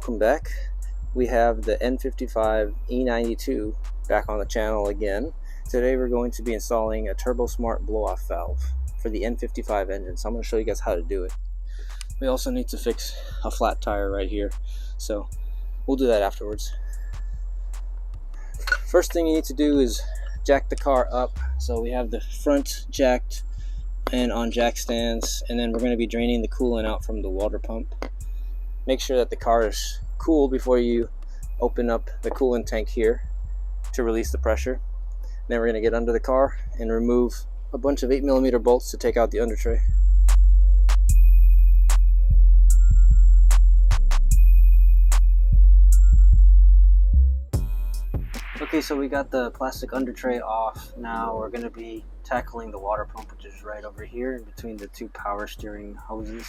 welcome back. We have the N55 E92 back on the channel again. Today we're going to be installing a Turbosmart blow-off valve for the N55 engine, so I'm going to show you guys how to do it. We also need to fix a flat tire right here, so we'll do that afterwards. First thing you need to do is jack the car up. So we have the front jacked and on jack stands, and then we're going to be draining the coolant out from the water pump. Make sure that the car is cool before you open up the coolant tank here to release the pressure. Then we're going to get under the car and remove a bunch of 8mm bolts to take out the under tray. Okay, so we got the plastic under tray off. Now we're going to be tackling the water pump, which is right over here in between the two power steering hoses.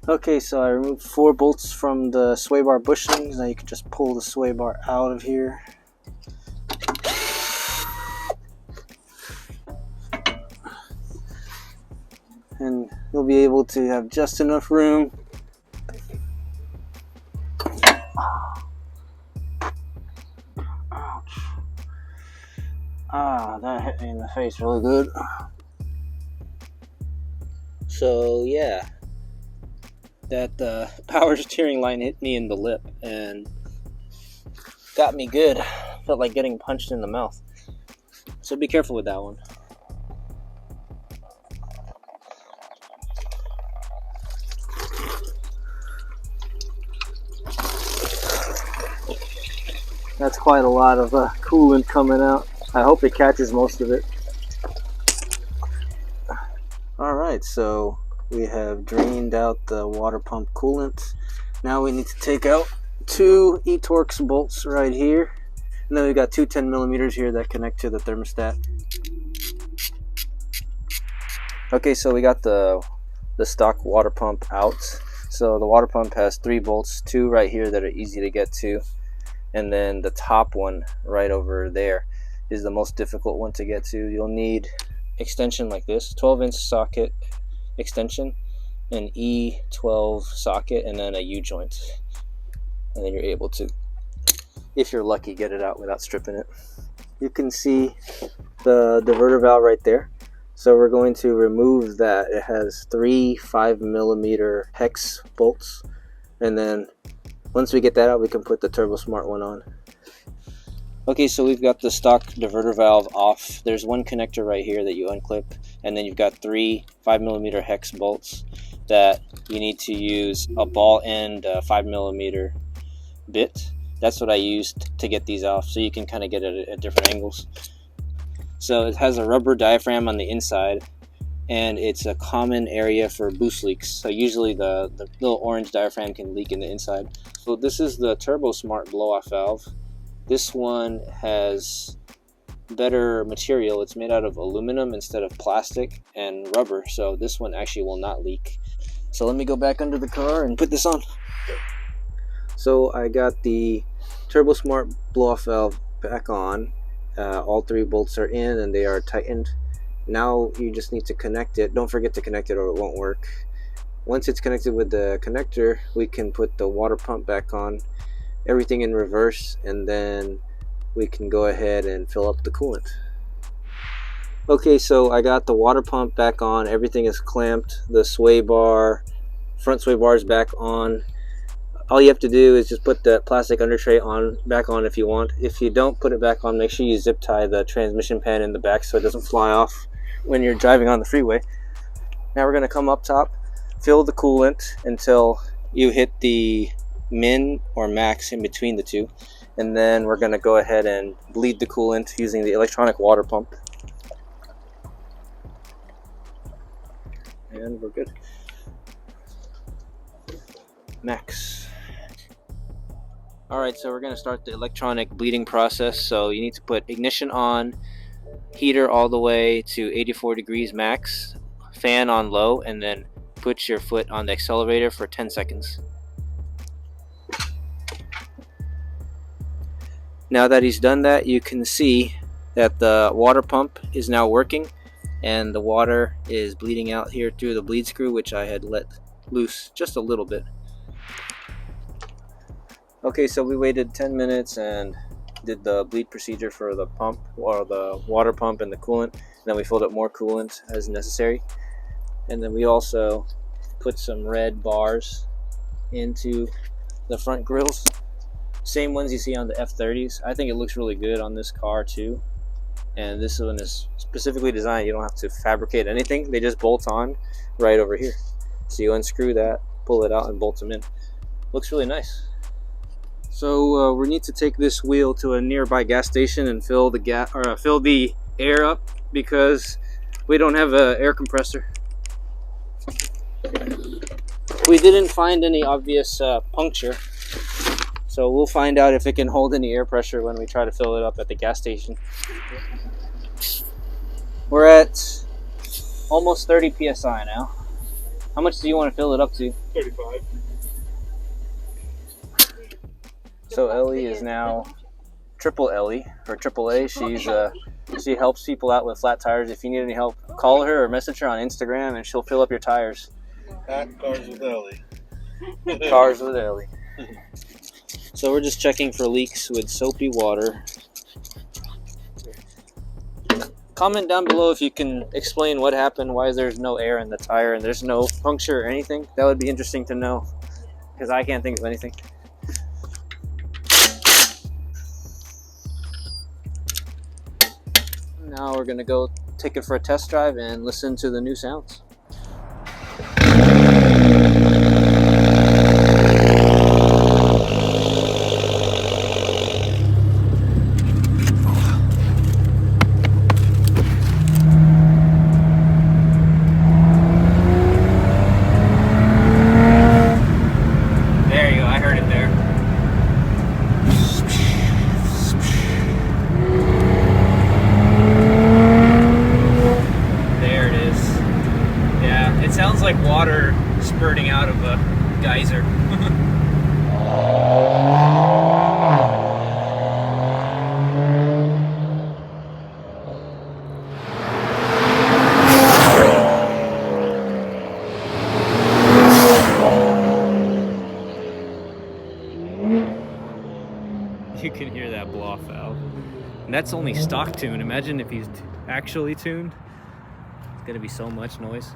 Okay, so I removed 4 bolts from the sway bar bushings. Now you can just pull the sway bar out of here. And you'll be able to have just enough room. Ouch. Ah, that hit me in the face really good. So yeah, that power steering line hit me in the lip and got me good. Felt like getting punched in the mouth. So be careful with that one. That's quite a lot of coolant coming out. I hope it catches most of it. Alright, so we have drained out the water pump coolant. Now we need to take out 2 E-Torx bolts right here. And then we've got 2 10mm here that connect to the thermostat. Okay, so we got the stock water pump out. So the water pump has 3 bolts, 2 right here that are easy to get to. And then the top one right over there is the most difficult one to get to. You'll need extension like this, 12-inch socket extension, an E12 socket, and then a U-joint. And then you're able to, if you're lucky, get it out without stripping it. You can see the diverter valve right there. So we're going to remove that. It has 3 5mm hex bolts, and then once we get that out, we can put the Turbosmart one on. Okay, so we've got the stock diverter valve off. There's one connector right here that you unclip, and then you've got 3 5mm hex bolts that you need to use a ball end 5mm bit. That's what I used to get these off, so you can kind of get it at different angles. So it has a rubber diaphragm on the inside, and it's a common area for boost leaks. So usually the little orange diaphragm can leak in the inside. So this is the Turbosmart blow-off valve. This one has better material. It's made out of aluminum instead of plastic and rubber, so this one actually will not leak. So let me go back under the car and put this on. So I got the Turbosmart blow-off valve back on. All 3 bolts are in and they are tightened. Now you just need to connect it. Don't forget to connect it or it won't work. Once it's connected with the connector, we can put the water pump back on, everything in reverse, and then we can go ahead and fill up the coolant. Okay, so I got the water pump back on. Everything is clamped. The sway bar, front sway bar is back on. All you have to do is just put the plastic under tray back on if you want. If you don't put it back on, make sure you zip tie the transmission pan in the back so it doesn't fly off when you're driving on the freeway. Now we're going to come up top, fill the coolant until you hit the min or max in between the two, and then we're going to go ahead and bleed the coolant using the electronic water pump. And we're good. Max. Alright, so we're going to start the electronic bleeding process. So you need to put ignition on, heater all the way to 84 degrees max, fan on low, and then put your foot on the accelerator for 10 seconds. Now that he's done that, you can see that the water pump is now working and the water is bleeding out here through the bleed screw, which I had let loose just a little bit. Okay, so we waited 10 minutes and did the bleed procedure for the pump, or the water pump and the coolant. And then we filled up more coolant as necessary. And then we also put some red bars into the front grills. Same ones you see on the F30s. I think it looks really good on this car too. And this one is specifically designed, you don't have to fabricate anything. They just bolt on right over here. So you unscrew that, pull it out, and bolt them in. Looks really nice. So we need to take this wheel to a nearby gas station and fill the air up, because we don't have an air compressor. We didn't find any obvious puncture, so we'll find out if it can hold any air pressure when we try to fill it up at the gas station. We're at almost 30 psi now. How much do you want to fill it up to? 35. So Ellie is now triple Ellie, or triple A. She helps people out with flat tires. If you need any help, call her or message her on Instagram and she'll fill up your tires. At Cars with Ellie. Cars with Ellie. So we're just checking for leaks with soapy water. Comment down below if you can explain what happened, why there's no air in the tire and there's no puncture or anything. That would be interesting to know, because I can't think of anything. Now we're gonna go take it for a test drive and listen to the new sounds. Like water spurting out of a geyser. You can hear that blow off valve. And that's only stock tune. Imagine if he's actually tuned. It's gonna be so much noise.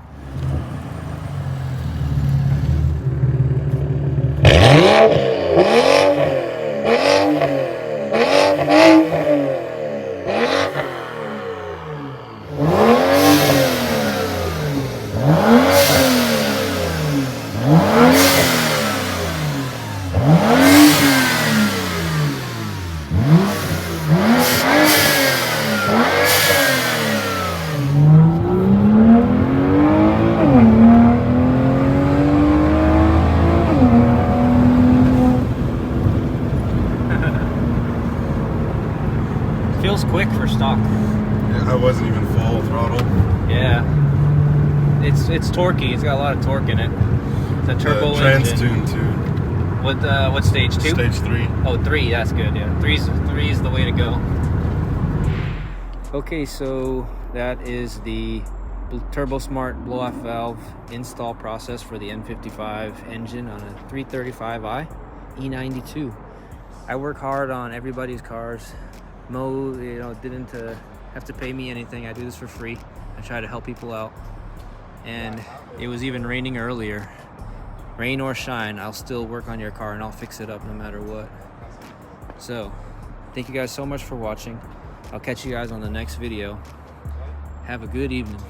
Feels quick for stock. Yeah, I wasn't even full throttle. Yeah. It's torquey. It's got a lot of torque in it. It's a turbo trans engine. tune too. What stage? 2? Stage 3. Oh, 3. That's good. Yeah, 3 is the way to go. Okay, so that is the Turbosmart blow-off valve install process for the N55 engine on a 335i E92. I work hard on everybody's cars. Mo, didn't have to pay me anything. I do this for free. I try to help people out. And it was even raining earlier. Rain or shine, I'll still work on your car and I'll fix it up no matter what. So, thank you guys so much for watching. I'll catch you guys on the next video. Have a good evening.